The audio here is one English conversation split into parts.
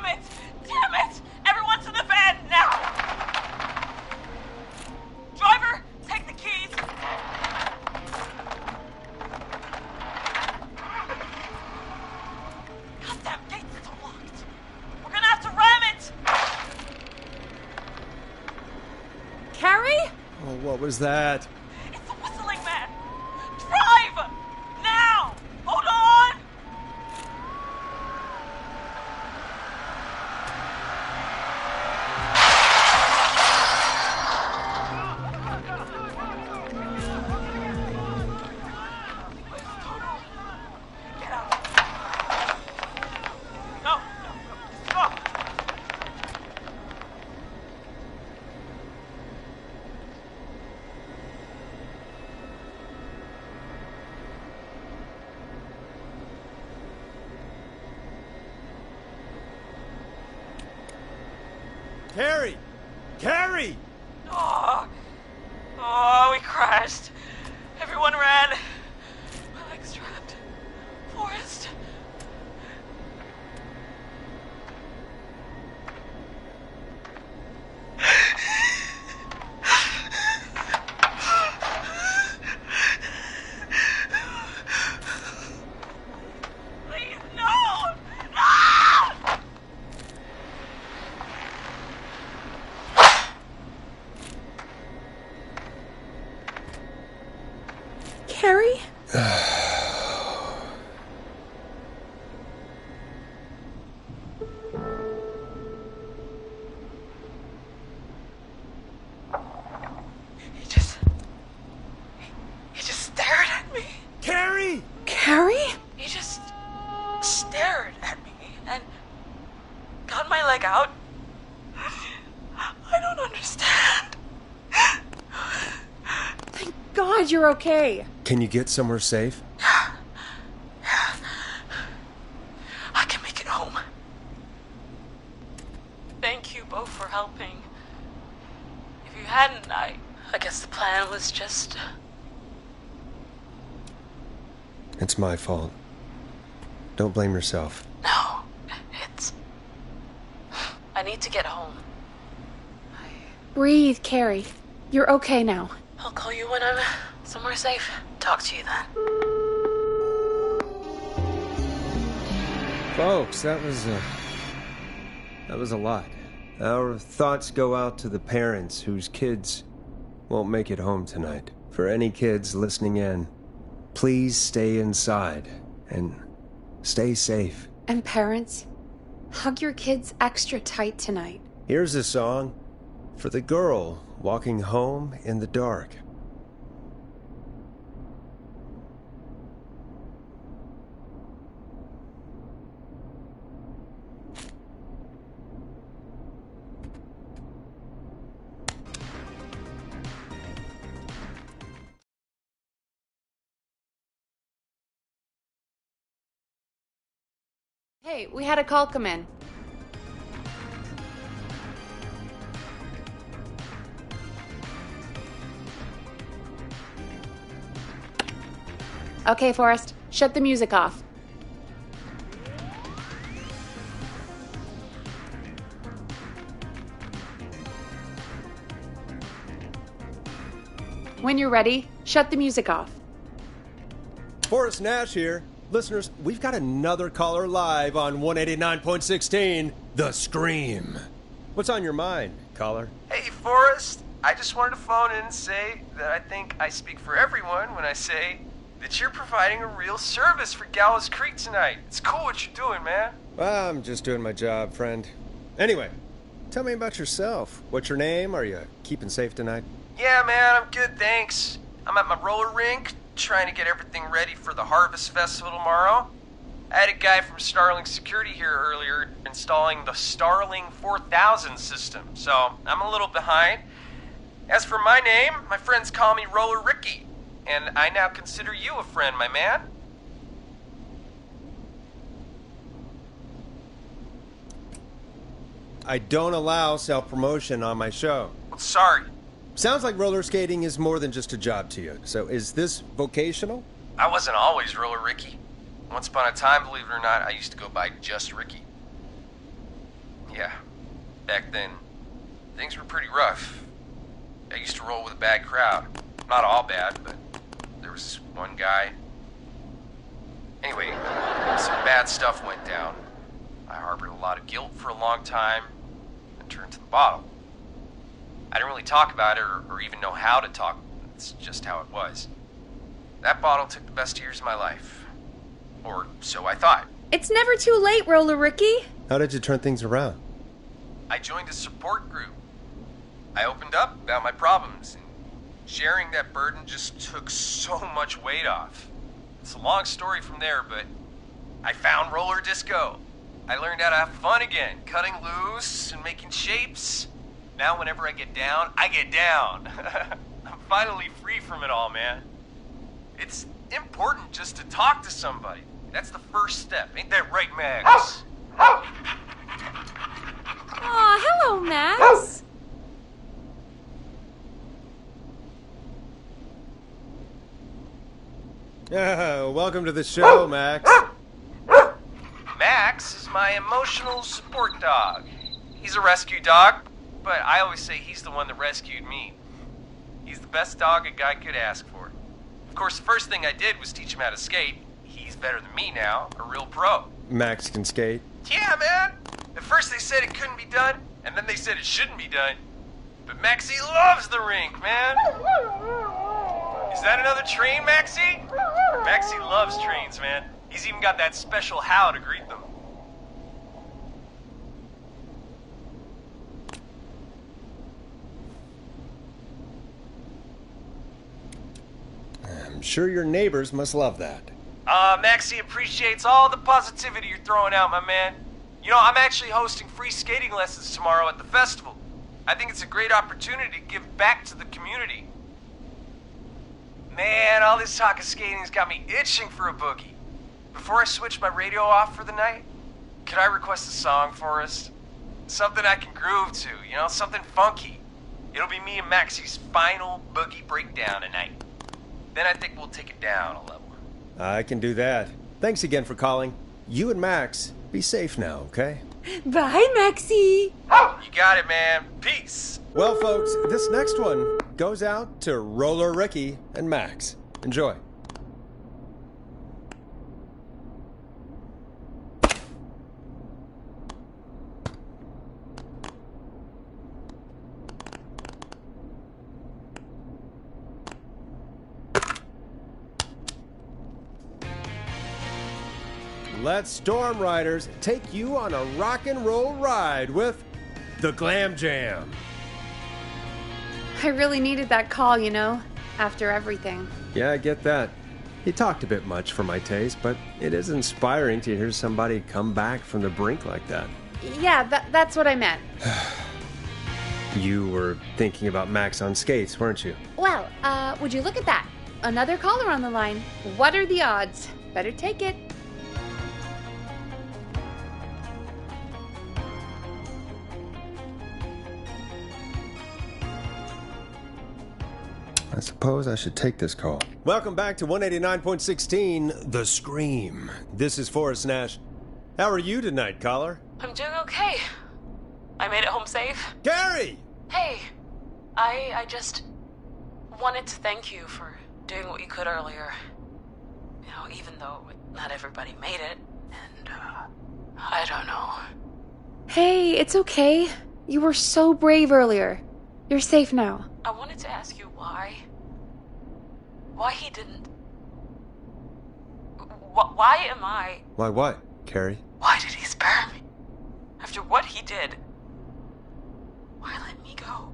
it! Damn it! Everyone to the van, now! Driver, take the keys! Goddamn gate's still locked. We're gonna have to ram it! Carrie? Oh, what was that? It's the whistling man! Drive! Now! Hold on! Get out. No, stop. Carrie! Carrie! Oh, we crashed. Everyone ran. My leg's trapped. Forrest. Please, no! No! Carrie? He just stared at me. Carrie! Carrie? He just stared at me and got my leg out. I don't understand. Thank God you're okay. Can you get somewhere safe? I can make it home. Thank you both for helping. If you hadn't, I guess the plan was just... It's my fault. Don't blame yourself. No, it's... I need to get home. Breathe, Carrie. You're okay now. I'll call you when I'm somewhere safe. Talk to you then. Folks, that was a lot. Our thoughts go out to the parents whose kids won't make it home tonight. For any kids listening in, please stay inside and stay safe. And parents, hug your kids extra tight tonight. Here's a song for the girl walking home in the dark. Hey, we had a call come in. Okay, Forrest, shut the music off. When you're ready, shut the music off. Forrest Nash here. Listeners, we've got another caller live on 189.16, The Scream. What's on your mind, caller? Hey, Forrest. I just wanted to phone in and say that I think I speak for everyone when I say that you're providing a real service for Gallows Creek tonight. It's cool what you're doing, man. Well, I'm just doing my job, friend. Anyway, tell me about yourself. What's your name? Are you keeping safe tonight? Yeah, man, I'm good, thanks. I'm at my roller rink, trying to get everything ready for the Harvest Festival tomorrow. I had a guy from Starling Security here earlier installing the Starling 4000 system, so I'm a little behind. As for my name, my friends call me Roller Ricky, and I now consider you a friend, my man. I don't allow self-promotion on my show. Well, sorry. Sounds like roller skating is more than just a job to you. So is this vocational? I wasn't always Roller Ricky. Once upon a time, believe it or not, I used to go by just Ricky. Yeah, back then, things were pretty rough. I used to roll with a bad crowd. Not all bad, but there was one guy. Anyway, some bad stuff went down. I harbored a lot of guilt for a long time and turned to the bottle. I didn't really talk about it or even know how to talk. It's just how it was. That bottle took the best years of my life. Or so I thought. It's never too late, Roller Ricky. How did you turn things around? I joined a support group. I opened up about my problems, and sharing that burden just took so much weight off. It's a long story from there, but I found roller disco. I learned how to have fun again, cutting loose and making shapes. Now whenever I get down, I get down. I'm finally free from it all, man. It's important just to talk to somebody. That's the first step. Ain't that right, Max? Aw, hello, Max. Welcome to the show, Max. Max is my emotional support dog. He's a rescue dog, but I always say he's the one that rescued me. He's the best dog a guy could ask for. Of course, the first thing I did was teach him how to skate. He's better than me now, a real pro. Max can skate. Yeah, man! At first they said it couldn't be done, and then they said it shouldn't be done. But Maxie loves the rink, man! Is that another train, Maxie? Maxie loves trains, man. He's even got that special how to greet them. I'm sure your neighbors must love that. Maxie appreciates all the positivity you're throwing out, my man. You know, I'm actually hosting free skating lessons tomorrow at the festival. I think it's a great opportunity to give back to the community. Man, all this talk of skating's got me itching for a boogie. Before I switch my radio off for the night, could I request a song for us? Something I can groove to, you know, something funky. It'll be me and Maxie's final boogie breakdown tonight. Then I think we'll take it down a level. I can do that. Thanks again for calling. You and Max, be safe now, okay? Bye, Maxie. You got it, man. Peace. Well, folks, this next one goes out to Roller Ricky and Max. Enjoy. Let Storm Riders take you on a rock and roll ride with the Glam Jam. I really needed that call, you know, after everything. Yeah, I get that. He talked a bit much for my taste, but it is inspiring to hear somebody come back from the brink like that. Yeah, that's what I meant. You were thinking about Max on skates, weren't you? Well, would you look at that? Another caller on the line. What are the odds? Better take it. I suppose I should take this call. Welcome back to 189.16, The Scream. This is Forrest Nash. How are you tonight, caller? I'm doing okay. I made it home safe. Gary! Hey, I just wanted to thank you for doing what you could earlier. You know, even though not everybody made it, and, I don't know. Hey, it's okay. You were so brave earlier. You're safe now. I wanted to ask you why. Why he didn't... Why am I... Why what, Carrie? Why did he spare me? After what he did, why let me go?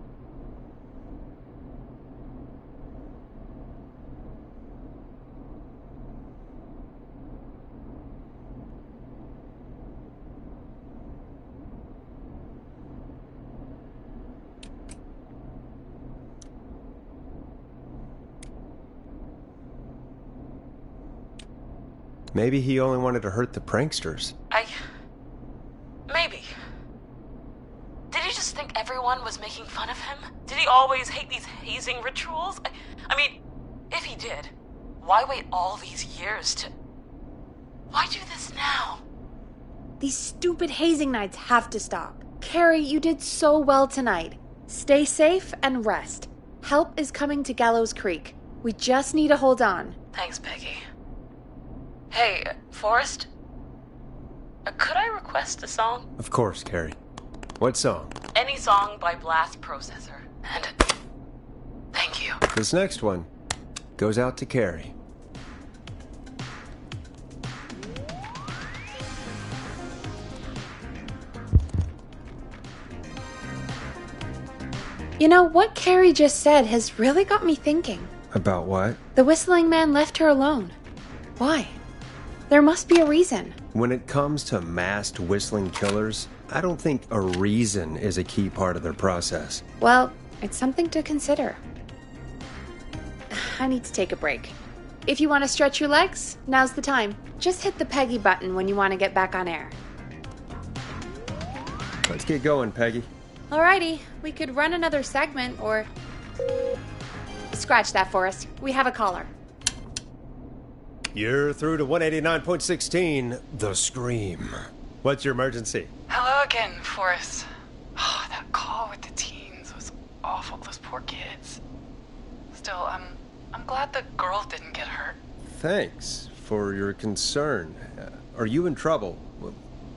Maybe he only wanted to hurt the pranksters. Maybe. Did he just think everyone was making fun of him? Did he always hate these hazing rituals? I mean, if he did, why wait all these years to... Why do this now? These stupid hazing nights have to stop. Carrie, you did so well tonight. Stay safe and rest. Help is coming to Gallows Creek. We just need to hold on. Thanks, Peggy. Hey, Forrest? Could I request a song? Of course, Carrie. What song? Any song by Blast Processor. And thank you. This next one goes out to Carrie. You know, what Carrie just said has really got me thinking. About what? The Whistling Man left her alone. Why? There must be a reason. When it comes to masked whistling killers, I don't think a reason is a key part of their process. Well, it's something to consider. I need to take a break. If you want to stretch your legs, now's the time. Just hit the Peggy button when you want to get back on air. Let's get going, Peggy. Alrighty, we could run another segment or... Scratch that, Forrest. We have a caller. You're through to 189.16, The Scream. What's your emergency? Hello again, Forrest. Oh, that call with the teens was awful. Those poor kids. Still, I'm glad the girl didn't get hurt. Thanks for your concern. Are you in trouble?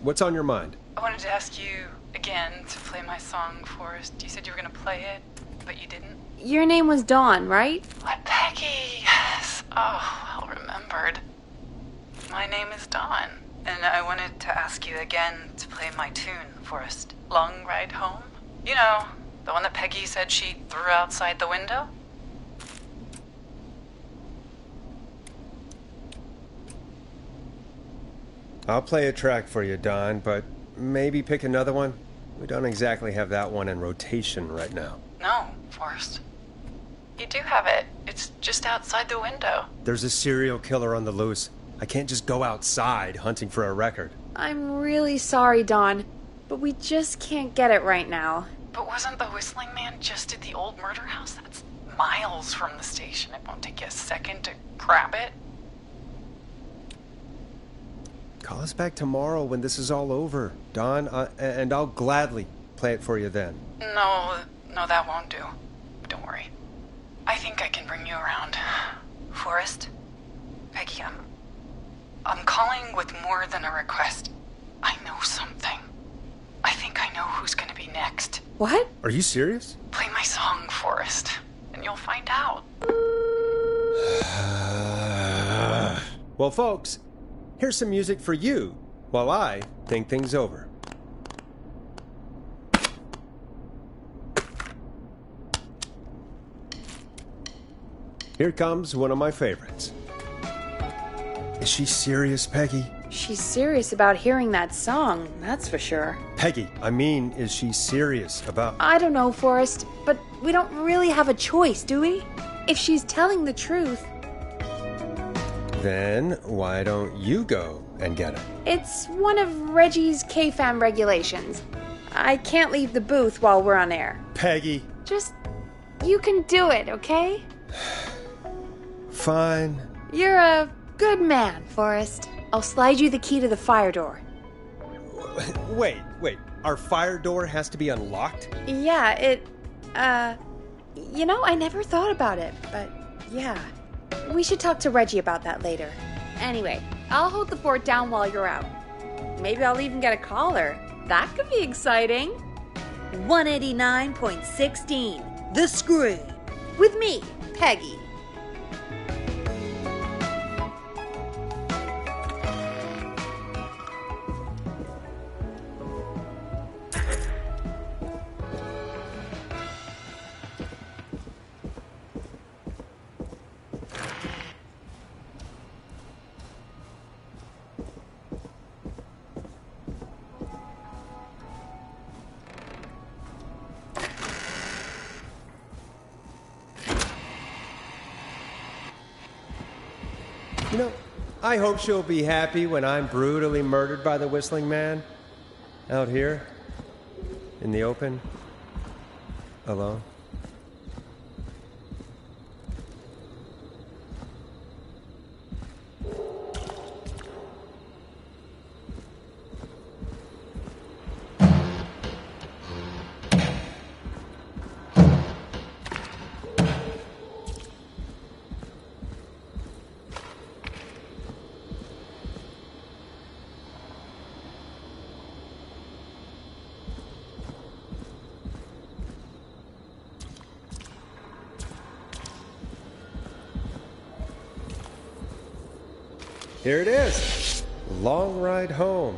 What's on your mind? I wanted to ask you again to play my song, Forrest. You said you were going to play it, but you didn't. Your name was Dawn, right? What, Peggy? Yes. Oh, well remembered. My name is Dawn, and I wanted to ask you again to play my tune, Forrest. Long Ride Home? You know, the one that Peggy said she threw outside the window? I'll play a track for you, Don, but maybe pick another one. We don't exactly have that one in rotation right now. No, Forrest. You do have it. It's just outside the window. There's a serial killer on the loose. I can't just go outside hunting for a record. I'm really sorry, Dawn, but we just can't get it right now. But wasn't the Whistling Man just at the old murder house? That's miles from the station. It won't take you a second to grab it. Call us back tomorrow when this is all over, Don, and I'll gladly play it for you then. No, that won't do. Don't worry. I think I can bring you around. Forrest? Peggy, I'm calling with more than a request. I know something. I think I know who's gonna be next. What? Are you serious? Play my song, Forrest, and you'll find out. Well, folks, here's some music for you while I think things over. Here comes one of my favorites. Is she serious, Peggy? She's serious about hearing that song, that's for sure. Peggy, I mean, is she serious about... I don't know, Forrest, but we don't really have a choice, do we? If she's telling the truth... Then why don't you go and get it? It's one of Reggie's KFAM regulations. I can't leave the booth while we're on air. Peggy. Just... you can do it, okay? Fine. You're a good man, Forrest. I'll slide you the key to the fire door. Wait. Our fire door has to be unlocked? Yeah, it... You know, I never thought about it, but yeah. We should talk to Reggie about that later. Anyway, I'll hold the fort down while you're out. Maybe I'll even get a caller. That could be exciting. 189.16, The Scream. With me, Peggy. You know, I hope she'll be happy when I'm brutally murdered by the Whistling Man. Out here, in the open, alone. Here it is. Long ride home.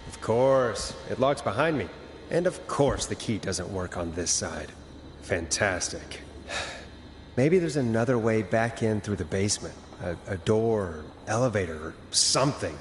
Of course, it locks behind me. And of course the key doesn't work on this side. Fantastic. Maybe there's another way back in through the basement. A door, elevator, or something.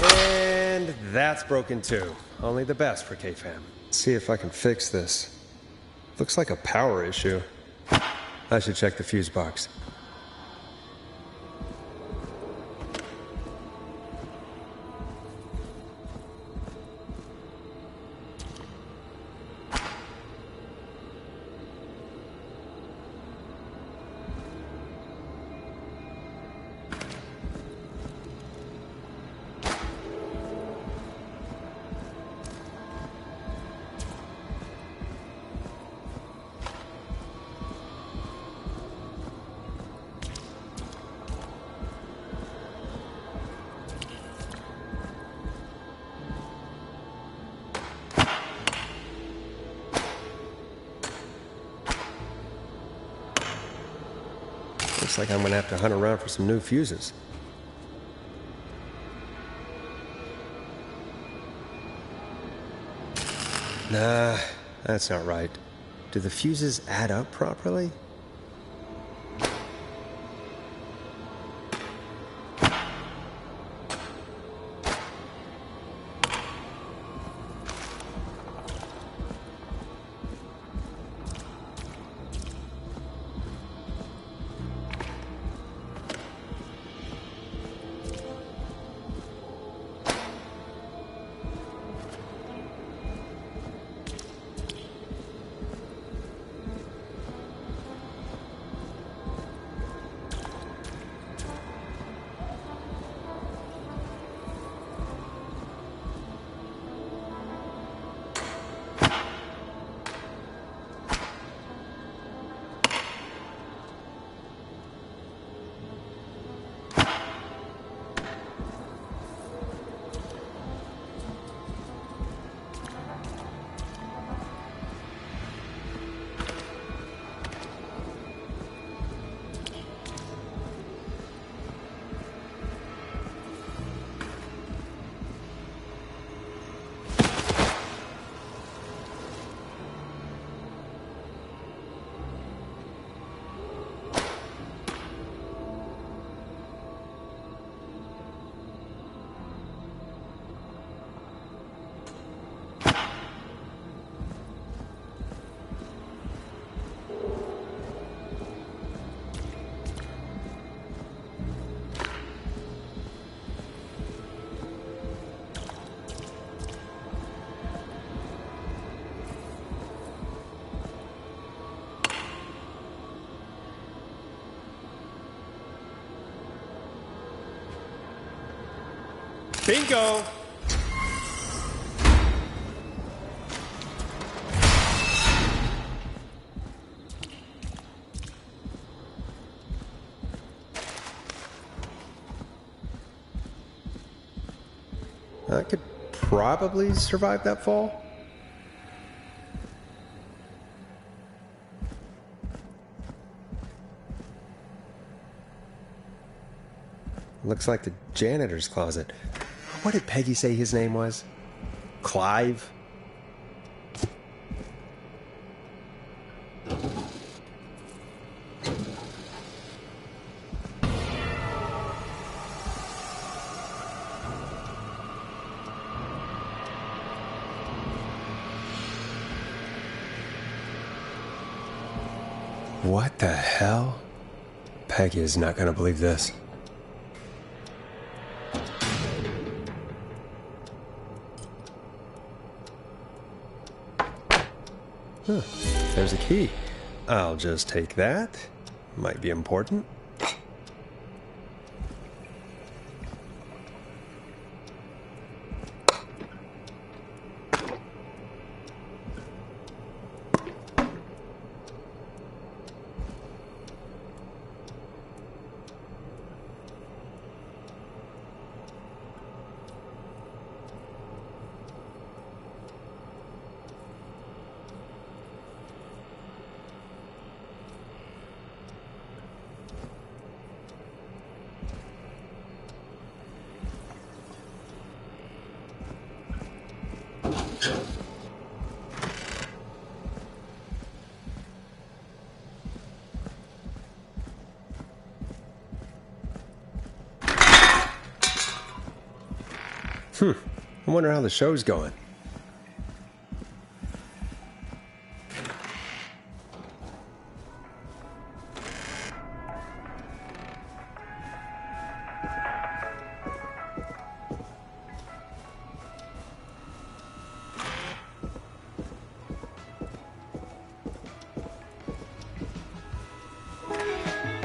And that's broken too. Only the best for K-Fam. See if I can fix this. Looks like a power issue. I should check the fuse box. Looks like I'm gonna have to hunt around for some new fuses. Nah, that's not right. Do the fuses add up properly? Bingo! I could probably survive that fall. Looks like the janitor's closet. What did Peggy say his name was? Clive? What the hell? Peggy is not going to believe this. Huh, there's a key. I'll just take that. Might be important. I wonder how the show's going.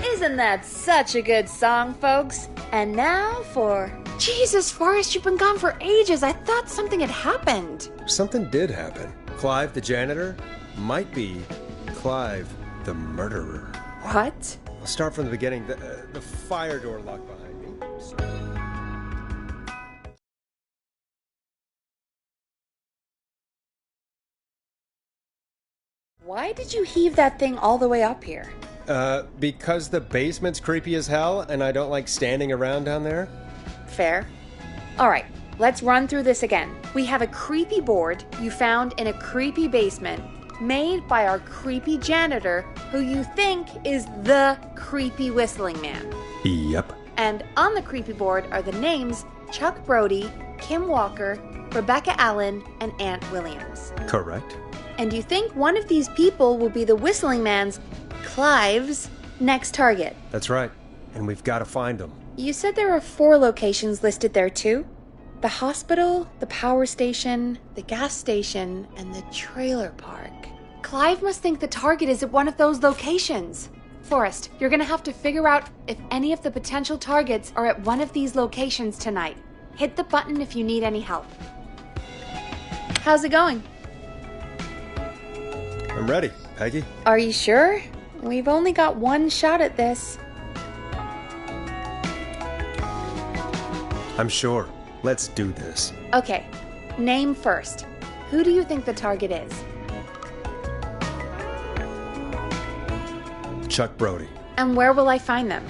Isn't that such a good song, folks? And now for... Jesus, Forrest, you've been gone for ages. I thought something had happened. Something did happen. Clive, the janitor, might be Clive, the murderer. What? I'll start from the beginning. The fire door locked behind me. Why did you heave that thing all the way up here? Because the basement's creepy as hell and I don't like standing around down there? Fair. All right, let's run through this again. We have a creepy board you found in a creepy basement made by our creepy janitor who you think is the creepy whistling man. Yep. And on the creepy board are the names Chuck Brody, Kim Walker, Rebecca Allen, and Aunt Williams. Correct. And you think one of these people will be the whistling man's, Clive's, next target. That's right. And we've got to find him. You said there are 4 locations listed there too? The hospital, the power station, the gas station, and the trailer park. Clive must think the target is at one of those locations. Forrest, you're gonna have to figure out if any of the potential targets are at one of these locations tonight. Hit the button if you need any help. How's it going? I'm ready, Peggy. Are you sure? We've only got one shot at this. I'm sure. Let's do this. Okay, name first. Who do you think the target is? Chuck Brody. And where will I find them?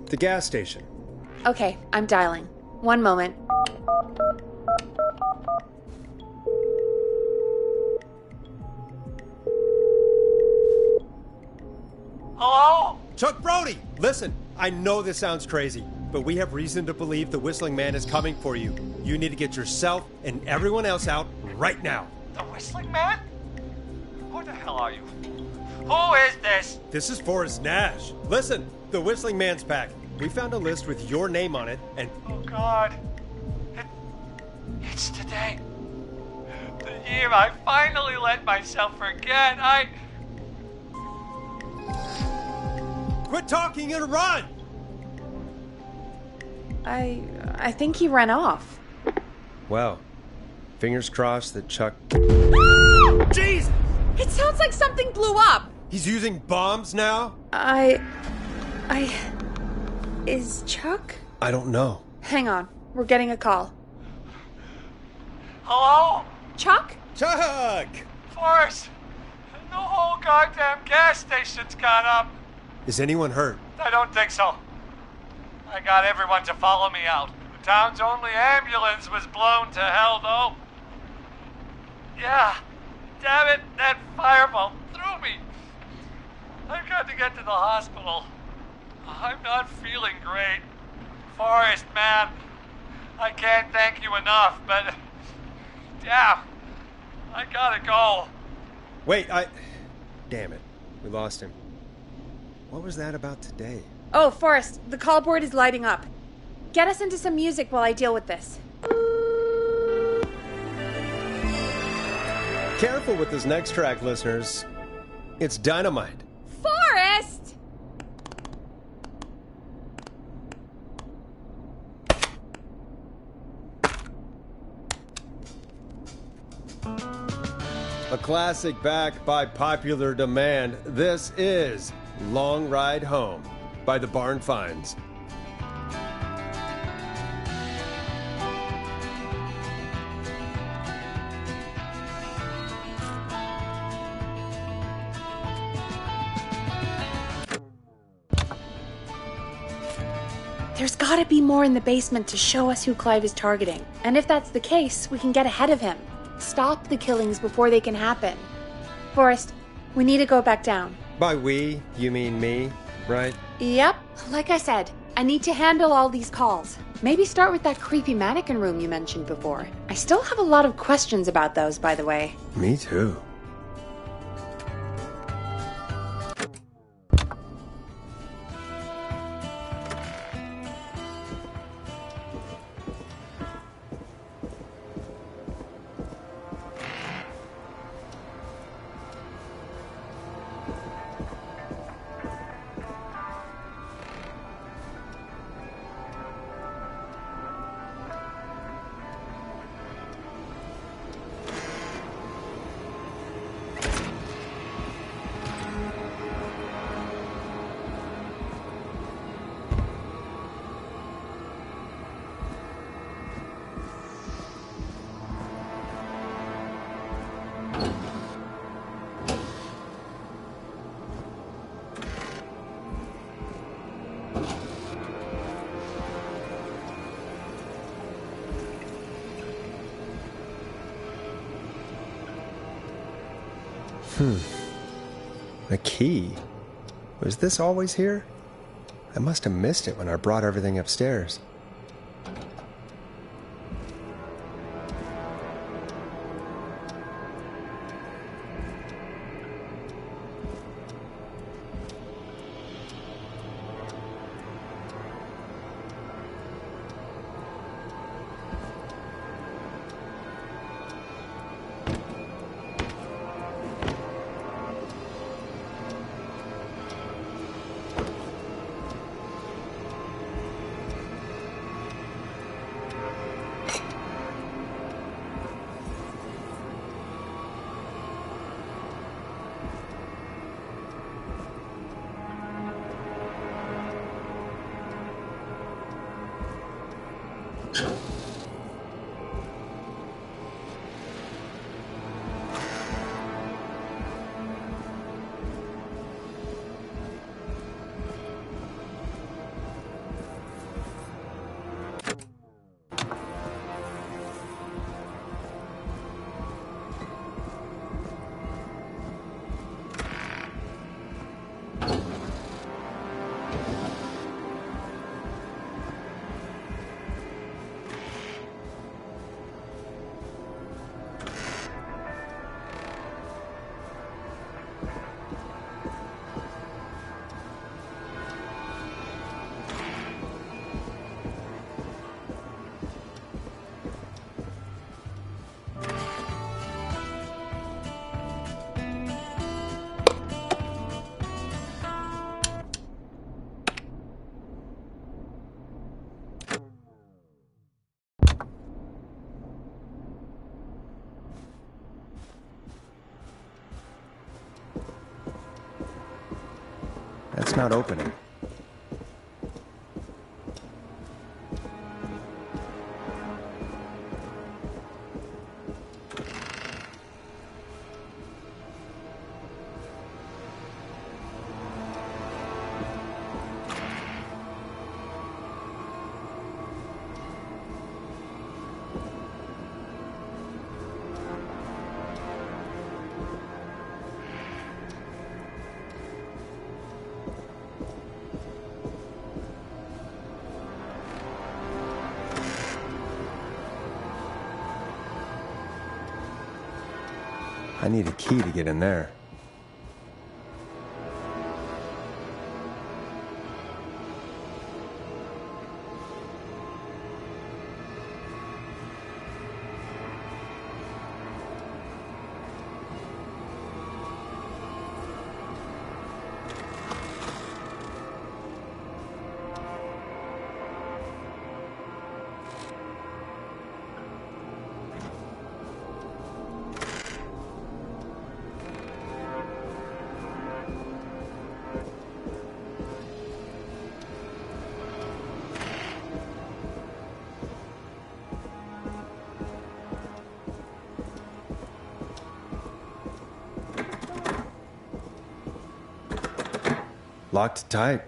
The gas station. Okay, I'm dialing. One moment. Hello? Chuck Brody! Listen, I know this sounds crazy, but we have reason to believe the Whistling Man is coming for you. You need to get yourself and everyone else out right now. The Whistling Man? Who the hell are you? Who is this? This is Forrest Nash. Listen, the Whistling Man's back. We found a list with your name on it, and... Oh, God. It's today. The year I finally let myself forget. Quit talking and run! I think he ran off. Well, fingers crossed that Chuck... Jeez! It sounds like something blew up! He's using bombs now? Is Chuck? I don't know. Hang on. We're getting a call. Hello? Chuck? Chuck! Forrest, the whole goddamn gas station's gone up. Is anyone hurt? I don't think so. I got everyone to follow me out. The town's only ambulance was blown to hell, though. Yeah, damn it, that fireball threw me. I've got to get to the hospital. I'm not feeling great. Forrest, man, I can't thank you enough, but... yeah, I gotta go. Wait, Damn it. We lost him. What was that about today? Oh, Forrest, the call board is lighting up. Get us into some music while I deal with this. Careful with this next track, listeners. It's dynamite. Forrest! A classic back by popular demand. This is Long Ride Home by the Barn Finds. There's gotta be more in the basement to show us who Clive is targeting. And if that's the case, we can get ahead of him. Stop the killings before they can happen. Forrest, we need to go back down. By we, you mean me, right? Yep. Like I said, I need to handle all these calls. Maybe start with that creepy mannequin room you mentioned before. I still have a lot of questions about those, by the way. Me too. A key? Was this always here? I must have missed it when I brought everything upstairs. That's not opening. I need a key to get in there. Locked tight.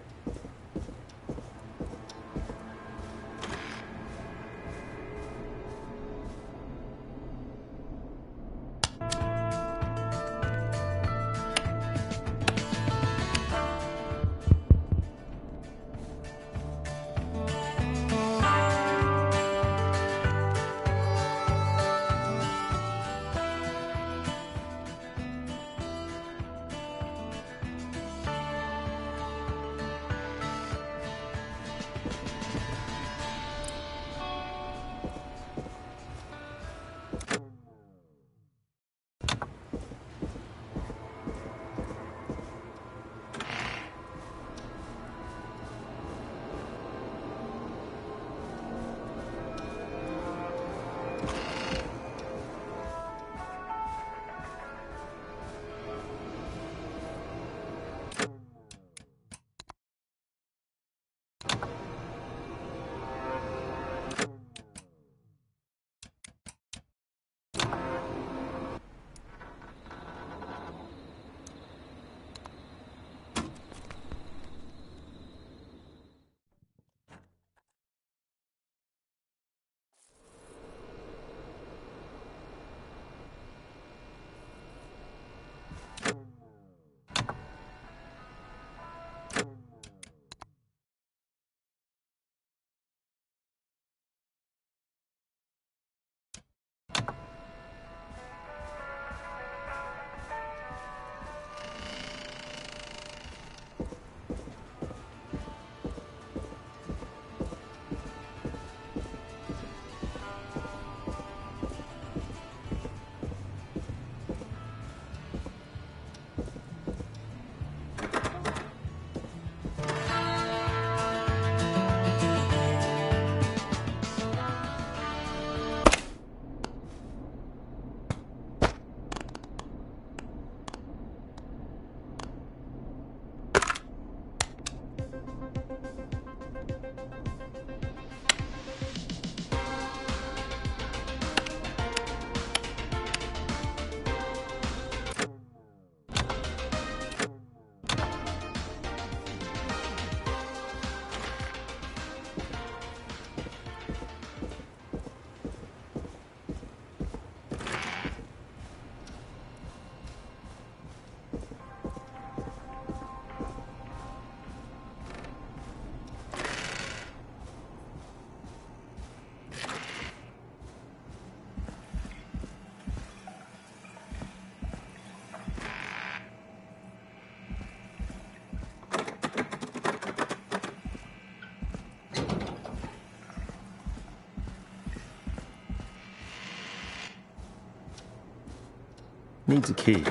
Needs a key.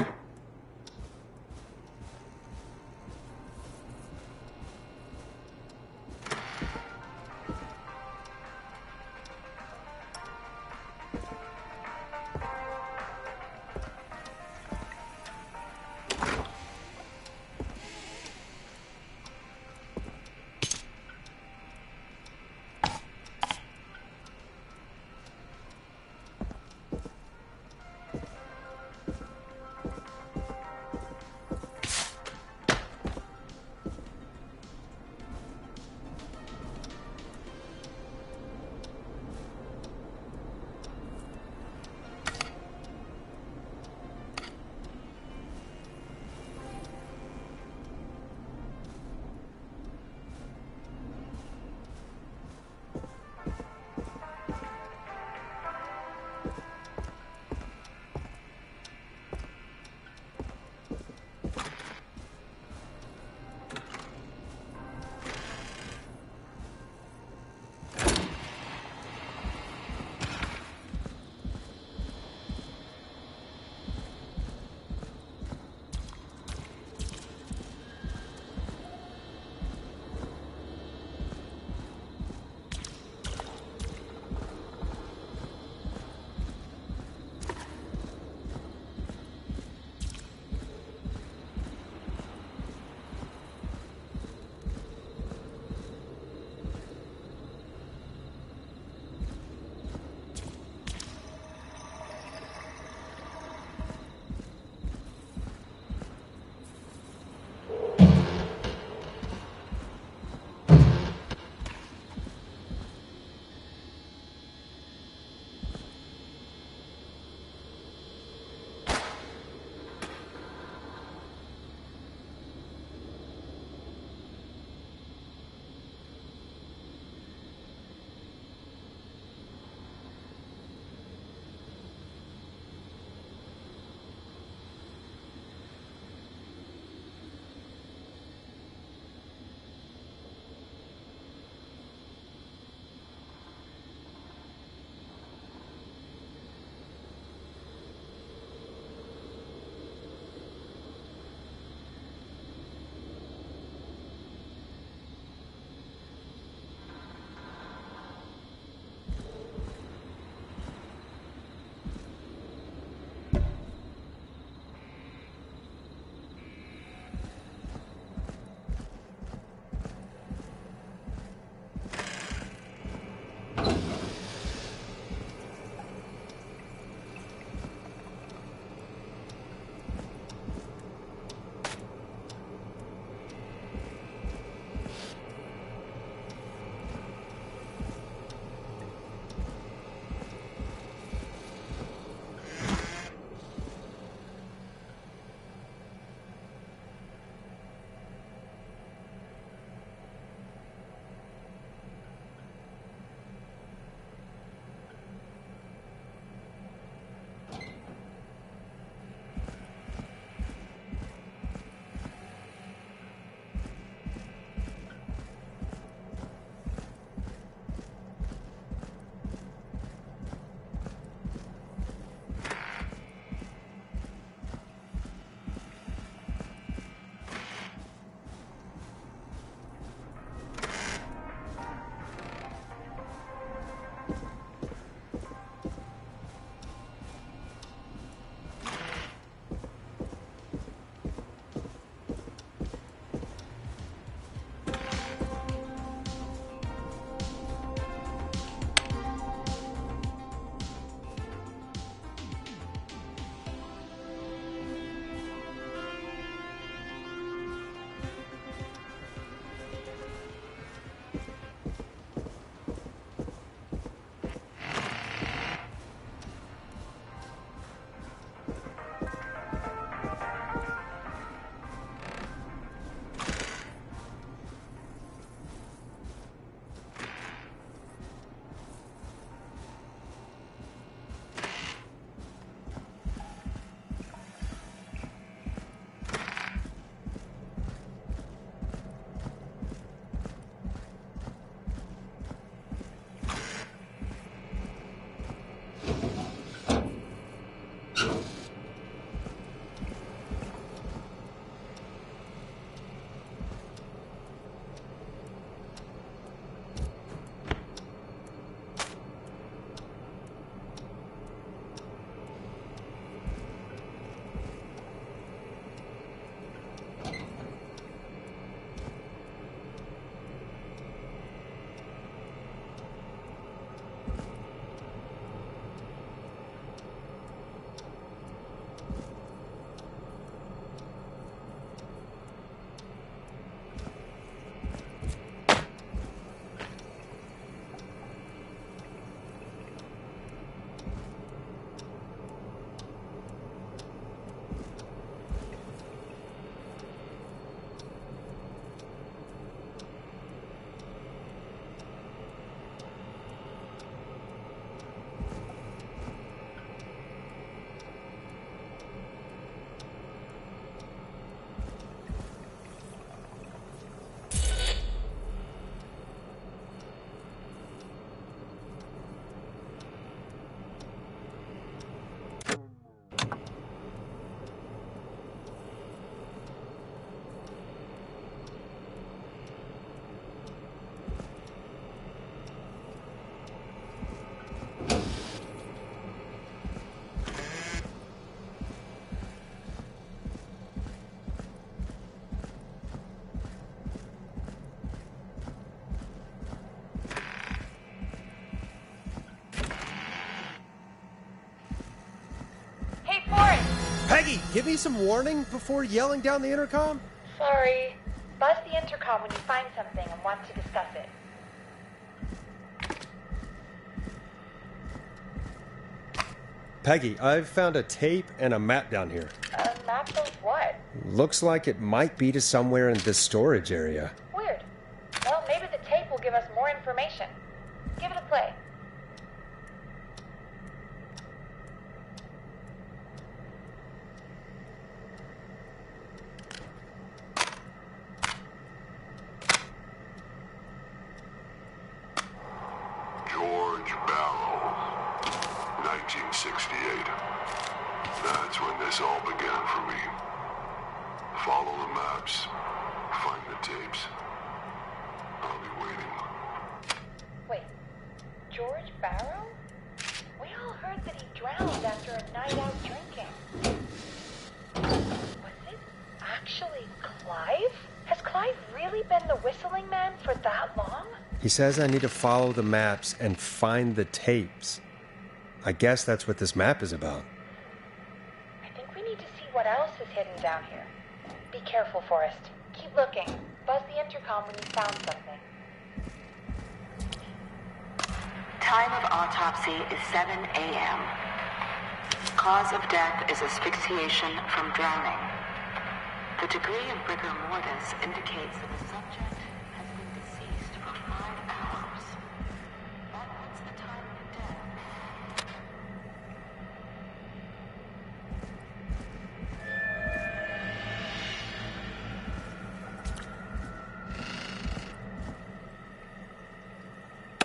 Peggy, give me some warning before yelling down the intercom. Sorry. Buzz the intercom when you find something and want to discuss it. Peggy, I've found a tape and a map down here. A map of what? Looks like it might be to somewhere in this storage area. Weird. Well, maybe the tape will give us more information. Give it a play. George Barrow, 1968. That's when this all began for me. Follow the maps, find the tapes. I'll be waiting. Wait, George Barrow? We all heard that he drowned after a night out drinking. Was it actually Clive? Has Clive really been the whistling man for that long? He says I need to follow the maps and find the tapes. I guess that's what this map is about. I think we need to see what else is hidden down here. Be careful, Forrest. Keep looking. Buzz the intercom when you found something. Time of autopsy is 7 a.m. Cause of death is asphyxiation from drowning. The degree of rigor mortis indicates that the subject has been deceased for 5 hours. That puts the time of death.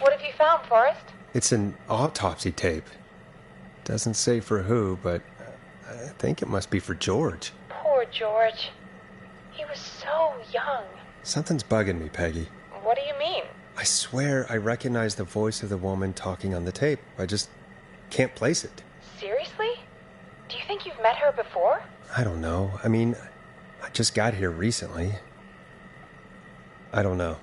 What have you found, Forrest? It's an autopsy tape. Doesn't say for who, but I think it must be for George. Poor George. He was so young. Something's bugging me, Peggy. What do you mean? I swear I recognize the voice of the woman talking on the tape. I just can't place it. Seriously? Do you think you've met her before? I don't know. I mean, I just got here recently. I don't know.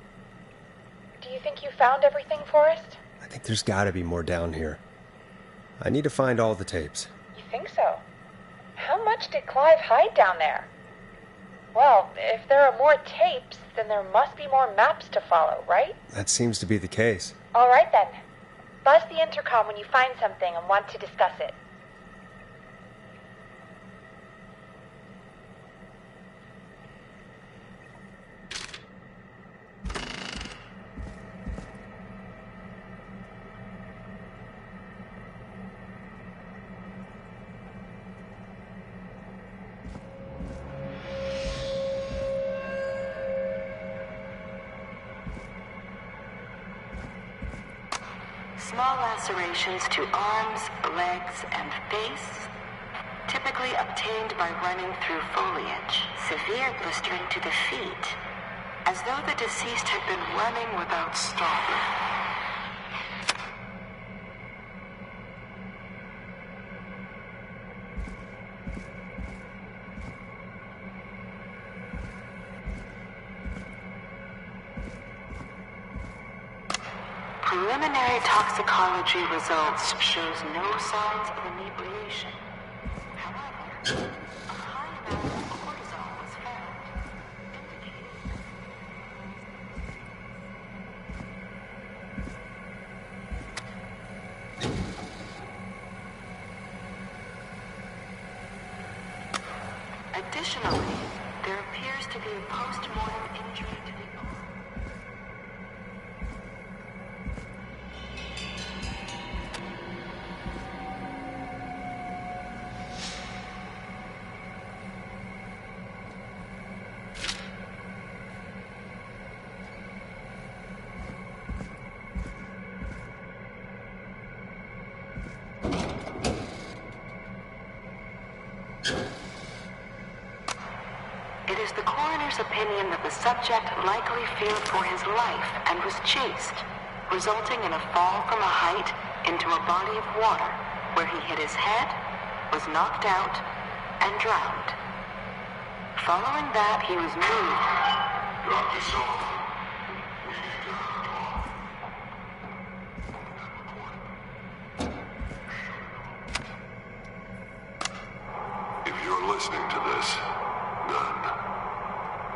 Do you think you found everything, Forrest? I think there's gotta be more down here. I need to find all the tapes. You think so? How much did Clive hide down there? Well, if there are more tapes, then there must be more maps to follow, right? That seems to be the case. All right then. Buzz the intercom when you find something and want to discuss it. Small lacerations to arms, legs, and face, typically obtained by running through foliage. Severe blistering to the feet, as though the deceased had been running without stopping. Preliminary toxicology results shows no signs of inebriation. However, a high amount of cortisol was found, indicating additionally, there appears to be a post-mortem injury to the arm. It is the coroner's opinion that the subject likely feared for his life and was chased, resulting in a fall from a height into a body of water, where he hit his head, was knocked out, and drowned. Following that, he was moved. Dr. Sullivan, we need to talk. If you're listening, listening to this, then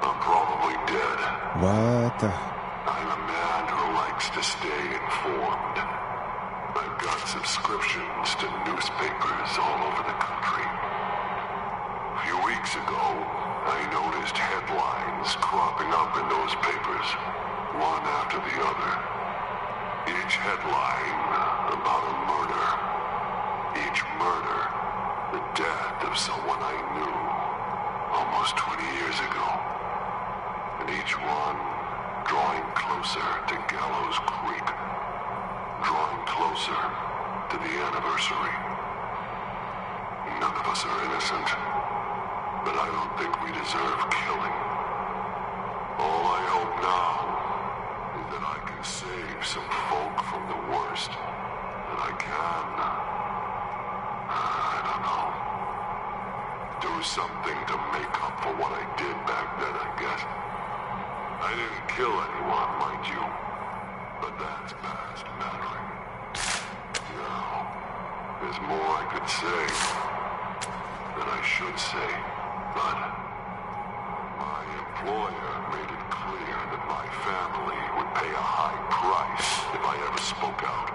I'm probably dead. What the... I'm a man who likes to stay informed. I've got subscriptions to newspapers all over the country. A few weeks ago, I noticed headlines cropping up in those papers, one after the other. Each headline about a murder. Each murder, the death of someone I knew almost 20 years ago. And each one drawing closer to Gallows Creek. Drawing closer to the anniversary. None of us are innocent, but I don't think we deserve killing. All I hope now is that I can save some folk from the worst. That I can, I don't know, do something to make up for what I did back then, I guess. I didn't kill anyone, mind you, but that's past mattering. Now, there's more I could say, that I should say, but my employer made it clear that my family would pay a high price if I ever spoke out.